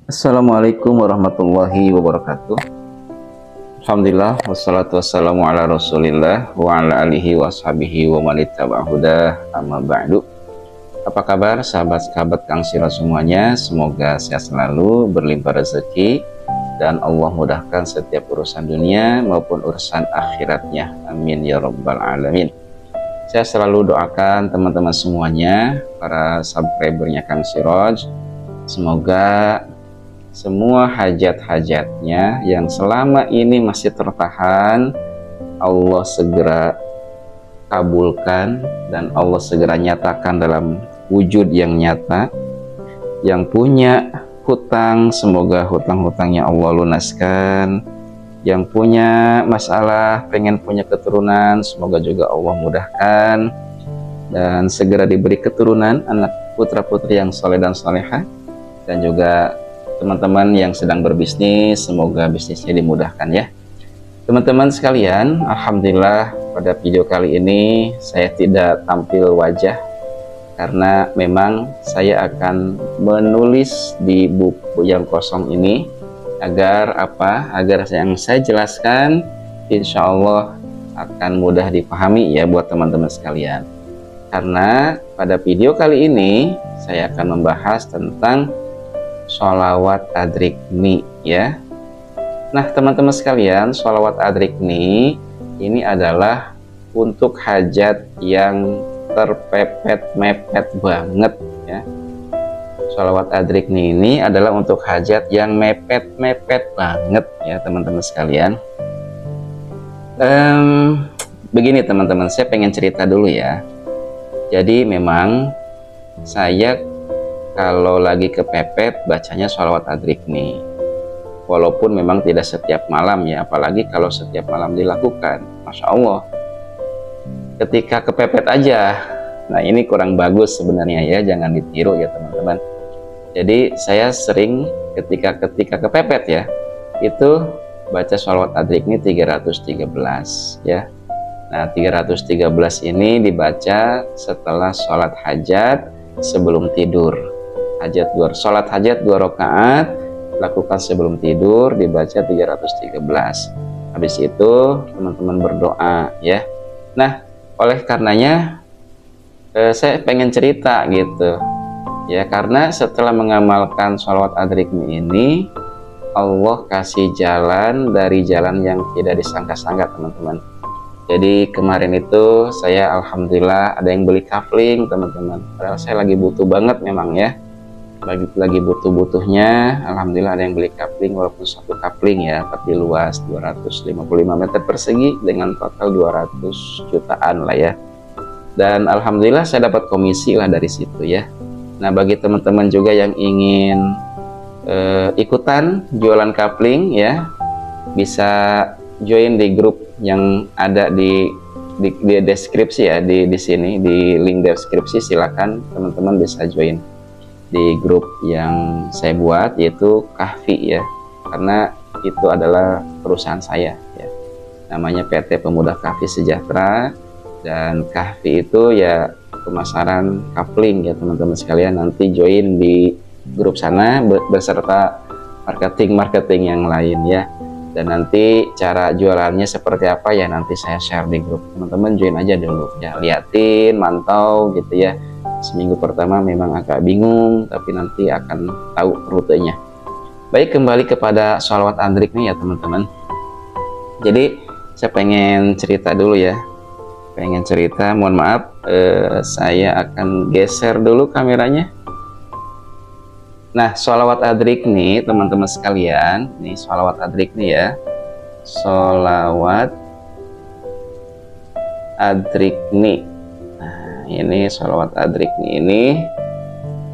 Assalamualaikum warahmatullahi wabarakatuh. Alhamdulillah wassalatu wassalamu ala rasulillah wa ala alihi wa sahbihi wa manittaba'ahudah amma ba'du. Apa kabar sahabat-sahabat Kang Siro semuanya? Semoga sehat selalu, berlimpah rezeki, dan Allah mudahkan setiap urusan dunia maupun urusan akhiratnya. Amin ya rabbal alamin. Saya selalu doakan teman-teman semuanya, para subscribernya Kang Siroj, semoga semua hajat-hajatnya yang selama ini masih tertahan, Allah segera kabulkan dan Allah segera nyatakan dalam wujud yang nyata. Yang punya hutang, semoga hutang-hutangnya Allah lunaskan. Yang punya masalah, pengen punya keturunan, semoga juga Allah mudahkan dan segera diberi keturunan, anak putra-putri yang soleh dan soleha. Dan juga teman-teman yang sedang berbisnis, semoga bisnisnya dimudahkan ya. Teman-teman sekalian, alhamdulillah pada video kali ini saya tidak tampil wajah karena memang saya akan menulis di buku yang kosong ini agar apa? Agar yang saya jelaskan insya Allah akan mudah dipahami ya buat teman-teman sekalian. Karena pada video kali ini saya akan membahas tentang sholawat adrikni ya. Nah teman-teman sekalian, sholawat adrikni ini adalah untuk hajat yang terpepet-mepet banget ya. Sholawat adrikni ini adalah untuk hajat yang mepet-mepet banget ya teman-teman sekalian. Begini teman-teman, saya pengen cerita dulu ya. Jadi memang saya kalau lagi kepepet bacanya sholawat adrikni, walaupun memang tidak setiap malam ya, apalagi kalau setiap malam dilakukan, Masya Allah ketika kepepet aja. Nah ini kurang bagus sebenarnya ya, jangan ditiru ya teman-teman. Jadi saya sering ketika kepepet ya, itu baca sholawat adrikni 313 ya. Nah 313 ini dibaca setelah sholat hajat sebelum tidur. Sholat hajat 2 rakaat lakukan sebelum tidur, dibaca 313. Habis itu teman-teman berdoa ya. Nah oleh karenanya saya pengen cerita gitu ya, karena setelah mengamalkan sholawat adrikni ini Allah kasih jalan dari jalan yang tidak disangka-sangka teman-teman. Jadi kemarin itu saya alhamdulillah ada yang beli kafling teman-teman, padahal saya lagi butuh banget memang ya, lagi butuh-butuhnya. Alhamdulillah ada yang beli kapling, walaupun satu kapling ya, tapi luas 255 meter persegi dengan total 200 jutaan lah ya. Dan alhamdulillah saya dapat komisi lah dari situ ya. Nah bagi teman-teman juga yang ingin ikutan jualan kapling ya, bisa join di grup yang ada di deskripsi ya, di sini di link deskripsi. Silakan teman-teman bisa join di grup yang saya buat, yaitu Kahfi ya, karena itu adalah perusahaan saya ya, namanya PT Pemuda Kahfi Sejahtera. Dan Kahfi itu ya pemasaran kapling ya teman-teman sekalian. Nanti join di grup sana beserta marketing yang lain ya. Dan nanti cara jualannya seperti apa ya, nanti saya share di grup. Teman-teman join aja dulu ya, liatin, mantau gitu ya. Seminggu pertama memang agak bingung, tapi nanti akan tahu rutenya. Baik, kembali kepada sholawat adrikni ya teman-teman. Jadi saya pengen cerita dulu ya, mohon maaf, saya akan geser dulu kameranya. Nah sholawat adrikni teman-teman sekalian, ini sholawat adrikni ya, sholawat adrikni. Ini sholawat adrikni ini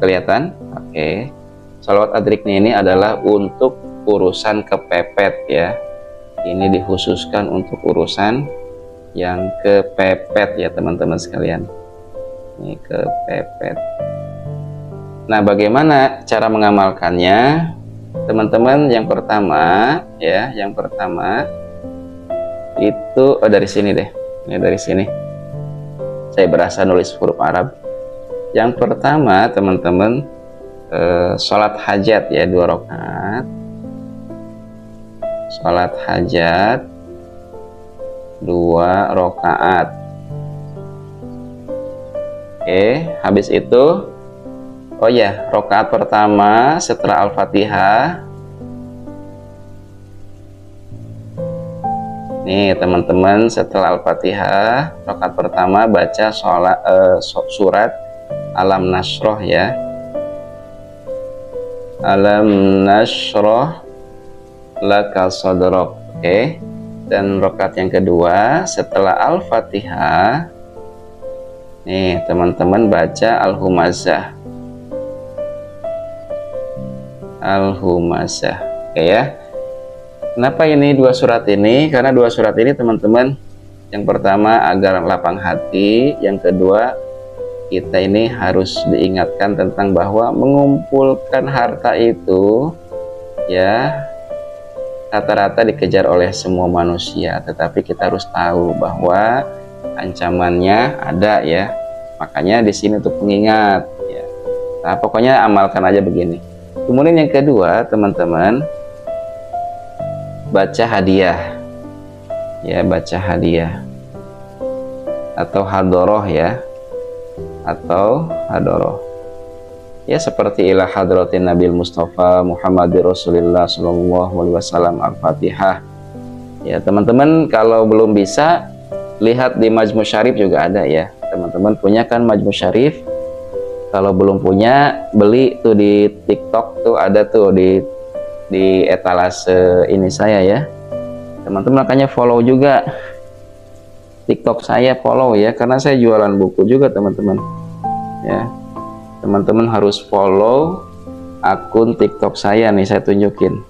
kelihatan? Oke. Sholawat adrikni ini adalah untuk urusan kepepet ya. Ini dikhususkan untuk urusan yang kepepet ya teman-teman sekalian. Ini kepepet. Nah bagaimana cara mengamalkannya teman-teman? Yang pertama ya, itu dari sini deh. Ini dari sini. Saya berasa nulis huruf Arab. Yang pertama teman-teman, sholat hajat ya, 2 rakaat. Sholat hajat 2 rakaat. Oke, habis itu oh ya, rakaat pertama setelah Al-Fatihah. Nih teman-teman, setelah Al-Fatihah, rakaat pertama baca surat Alam Nasroh ya. Alam Nasroh laka sadrak. Oke. Dan rakaat yang kedua setelah Al-Fatihah, nih teman-teman baca Al-Humazah. Al-Humazah. Oke ya. Kenapa ini 2 surat ini? Karena 2 surat ini teman-teman, yang pertama agar lapang hati, yang kedua kita ini harus diingatkan tentang bahwa mengumpulkan harta itu ya rata-rata dikejar oleh semua manusia, tetapi kita harus tahu bahwa ancamannya ada ya. Makanya di sini untuk pengingat ya. Nah, pokoknya amalkan aja begini. Kemudian yang kedua, teman-teman, baca hadiah ya, baca hadiah atau hadoroh ya, atau hadoroh ya, seperti ila hadratin Nabil Mustafa Muhammadir Rasulillah Sallallahu Alaihi Wasallam Al-Fatihah ya. Teman-teman kalau belum bisa, lihat di Majmu Syarif juga ada ya. Teman-teman punya kan Majmu Syarif? Kalau belum punya, beli tuh di TikTok, tuh ada tuh di etalase ini saya ya. Teman-teman makanya follow juga TikTok saya, follow ya, karena saya jualan buku juga teman-teman ya. Teman-teman harus follow akun TikTok saya nih, saya tunjukin.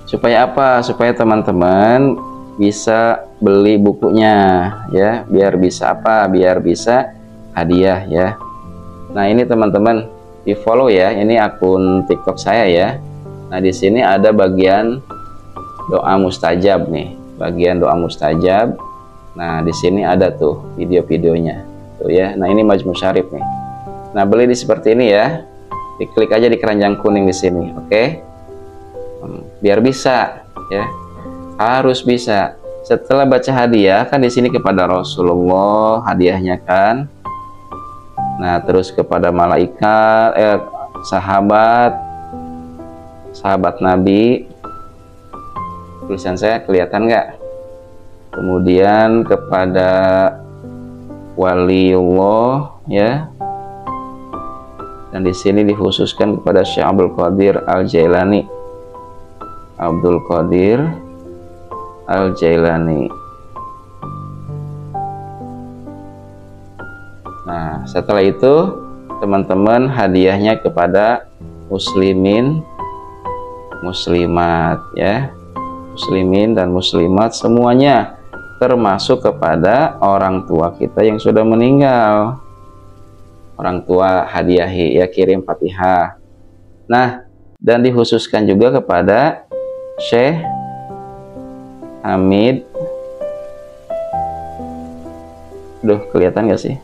Supaya apa? Supaya teman-teman bisa beli bukunya ya, biar bisa apa? Biar bisa hadiah ya. Nah, ini teman-teman di follow ya, ini akun TikTok saya ya. Nah, di sini ada bagian doa mustajab nih, bagian doa mustajab. Nah, di sini ada tuh video-videonya tuh ya. Nah, ini Majmu Syarif nih. Nah, beli di seperti ini ya. Diklik aja di keranjang kuning di sini, oke? Biar bisa ya. Harus bisa. Setelah baca hadiah kan di sini kepada Rasulullah hadiahnya kan. Nah, terus kepada malaikat, sahabat Nabi. Tulisan saya kelihatan nggak? Kemudian kepada waliullah ya. Dan di sini dikhususkan kepada Syekh Abdul Qadir Al-Jailani. Abdul Qadir Al-Jailani. Nah, setelah itu teman-teman hadiahnya kepada muslimin, muslimat ya. Muslimin dan muslimat semuanya, termasuk kepada orang tua kita yang sudah meninggal. Orang tua hadiahi ya, kirim Fatihah. Nah, dan dikhususkan juga kepada Syekh Hamid. Duh, kelihatan gak sih?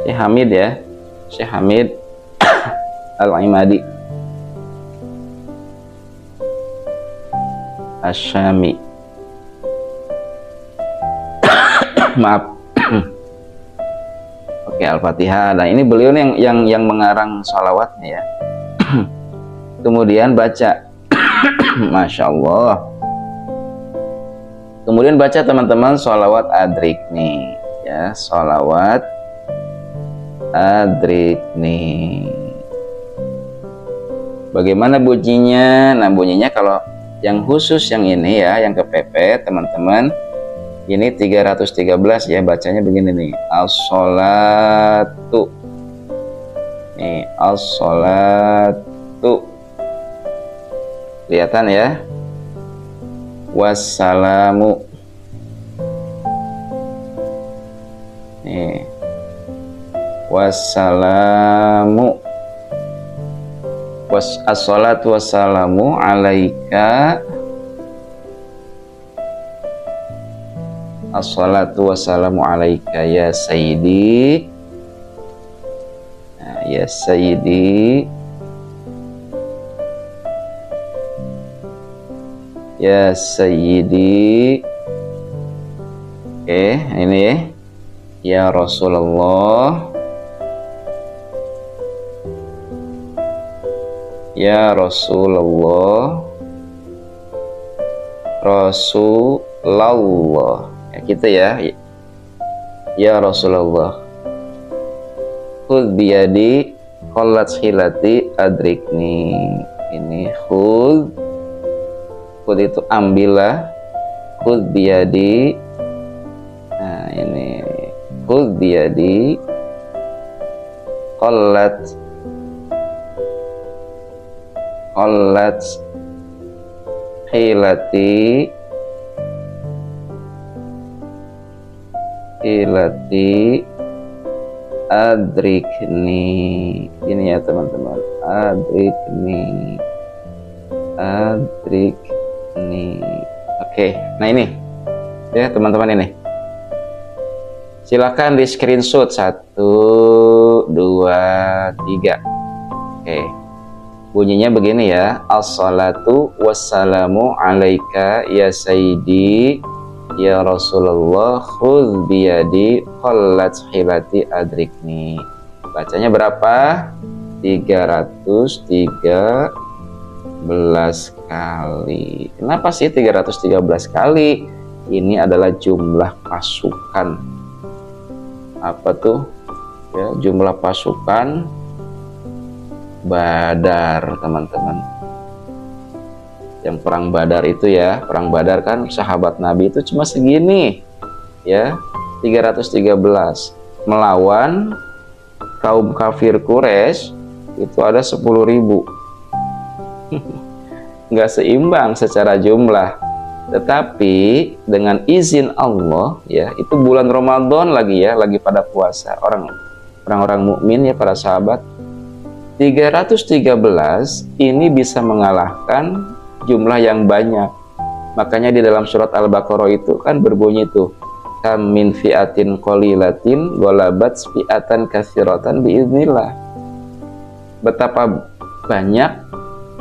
Syekh Hamid ya, Syekh Hamid Al-Imadi Asyami. Maaf. Oke, Al-Fatihah. Nah, ini beliau yang mengarang sholawatnya ya. Kemudian baca. Masya Allah. Kemudian baca teman-teman sholawat adrik nih ya, sholawat adrik nih. Bagaimana bunyinya? Nah, bunyinya kalau yang khusus yang ini ya, yang kepepet teman-teman, ini 313 ya, bacanya begini nih, as-sholatu nih, as-sholatu, kelihatan ya, wassalamu nih, wassalamu, as-sholatu wassalamu alaika, as-sholatu wassalamu alaika ya sayyidi ya Sayyidi, ya Sayyidi. Oke, ini ya. Ya Rasulullah, ya Rasulullah, Rasulullah, ya gitu ya. Ya Rasulullah, khudh biyadi qallat hilati adrikni. Ini khudh itu ambillah, khudh biyadi. Nah ini khudh biyadi qallat hilati adrikni. Ini ya teman-teman, adrikni. Oke, nah ini ya teman-teman, ini silakan di screenshot 1, 2, 3. Oke, bunyinya begini ya. Assalatu wassalamu alaika ya Sayyidi ya Rasulullah, khudh biyadi qallat hilati adrikni. Bacanya berapa? 313 kali. Kenapa sih 313 kali? Ini adalah jumlah pasukan. Apa tuh? Ya, jumlah pasukan Badar, teman-teman. Yang perang Badar itu ya, perang Badar kan sahabat Nabi itu cuma segini. Ya, 313 melawan kaum kafir Quraisy itu ada 10.000. Nggak seimbang secara jumlah, tetapi dengan izin Allah ya, itu bulan Ramadan lagi ya, lagi pada puasa, orang-orang mukmin ya, para sahabat, 313 ini bisa mengalahkan jumlah yang banyak. Makanya di dalam surat Al-Baqarah itu kan berbunyi tuh, kam min fi'atin qalilatin ghalabat fi'atan katsiratan biiznillah. Betapa banyak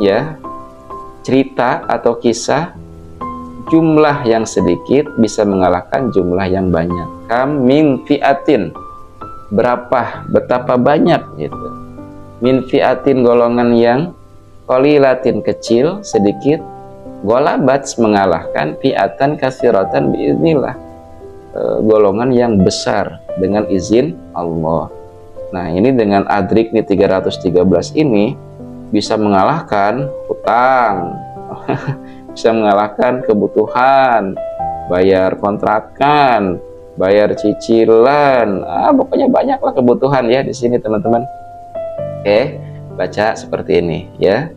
ya cerita atau kisah jumlah yang sedikit bisa mengalahkan jumlah yang banyak. Kam min fi'atin, betapa banyak gitu. Min fi'atin, golongan yang qalilatin, kecil, sedikit, ghalabat, mengalahkan fi'atan katsiratan biiznillah, golongan yang besar dengan izin Allah. Nah, ini dengan adrik nih 313 ini bisa mengalahkan hutang, bisa mengalahkan kebutuhan, bayar kontrakan, bayar cicilan, pokoknya banyaklah kebutuhan ya di sini teman-teman. Oke, baca seperti ini ya.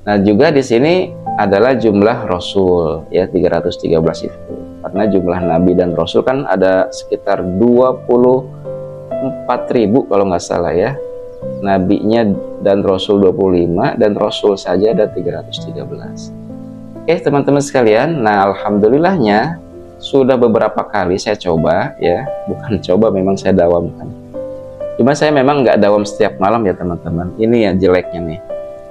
Nah, juga di sini adalah jumlah Rasul ya, 313 itu. Karena jumlah Nabi dan Rasul kan ada sekitar 24.000 kalau nggak salah ya. Nabinya dan Rasul 25, dan Rasul saja ada 313. Oke teman-teman sekalian, nah alhamdulillahnya sudah beberapa kali saya coba ya, bukan coba, memang saya dawamkan. Cuma saya memang nggak dawam setiap malam ya teman-teman. Ini ya jeleknya nih.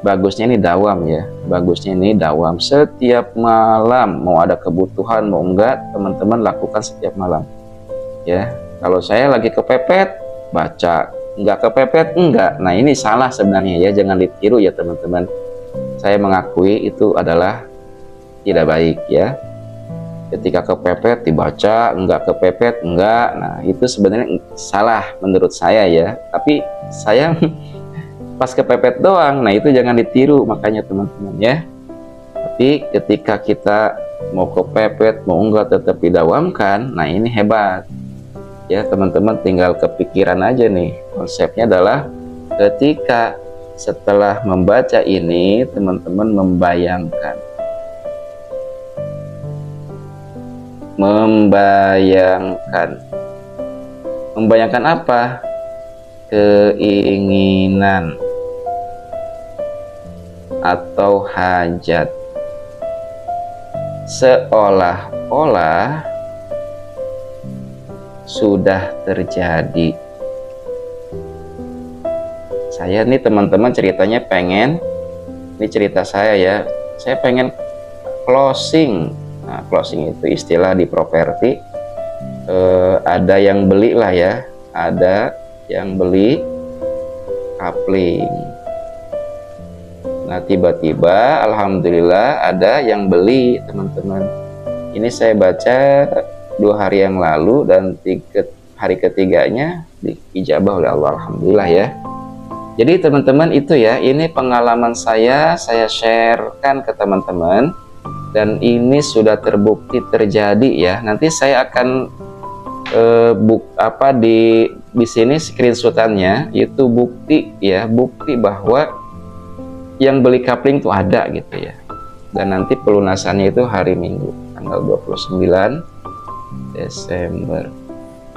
Bagusnya ini dawam ya, bagusnya ini dawam setiap malam. Mau ada kebutuhan mau enggak, teman-teman lakukan setiap malam ya. Kalau saya lagi kepepet baca, nggak kepepet enggak. Nah ini salah sebenarnya ya, jangan ditiru ya teman-teman. Saya mengakui itu adalah tidak baik ya. Ketika kepepet dibaca, enggak kepepet enggak. Nah itu sebenarnya salah menurut saya ya. Tapi saya pas kepepet doang. Nah itu jangan ditiru makanya teman-teman ya. Tapi ketika kita mau kepepet mau enggak tetap didawamkan, nah ini hebat ya teman-teman. Tinggal kepikiran aja nih, konsepnya adalah ketika setelah membaca ini teman-teman membayangkan apa? Keinginan atau hajat, seolah-olah sudah terjadi. saya nih teman-teman ceritanya pengen, ini cerita saya ya, saya pengen closing. Nah, closing itu istilah di properti, ada yang beli lah ya, ada yang beli kapling. Nah, tiba-tiba alhamdulillah ada yang beli, teman-teman. Ini saya baca 2 hari yang lalu, dan hari ketiganya diijabah oleh Allah, alhamdulillah ya. Jadi teman-teman itu ya, ini pengalaman saya sharekan ke teman-teman, dan ini sudah terbukti terjadi ya. Nanti saya akan di sini screenshotannya itu bukti ya, bukti bahwa yang beli kapling tuh ada gitu ya. Dan nanti pelunasannya itu hari Minggu tanggal 29 Desember.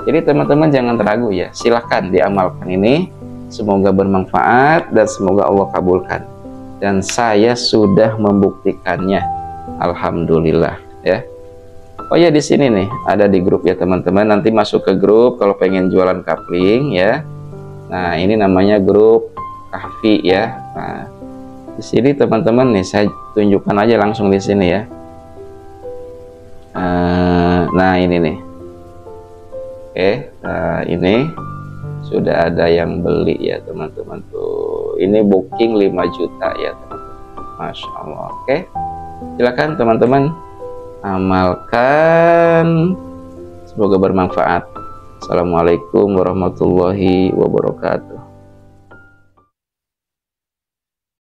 Jadi teman-teman jangan ragu ya, silahkan diamalkan ini, semoga bermanfaat dan semoga Allah kabulkan. Dan saya sudah membuktikannya, alhamdulillah ya. Oh ya, di sini nih ada di grup ya teman-teman, nanti masuk ke grup kalau pengen jualan kapling ya. Nah, ini namanya grup Kahfi ya. Nah, di sini teman-teman nih saya tunjukkan aja langsung di sini ya. Nah, ini nih. Oke, nah ini sudah ada yang beli ya teman-teman tuh. Ini booking 5 juta ya teman-teman. Masya Allah. Oke, silakan teman-teman amalkan, semoga bermanfaat. Assalamualaikum warahmatullahi wabarakatuh.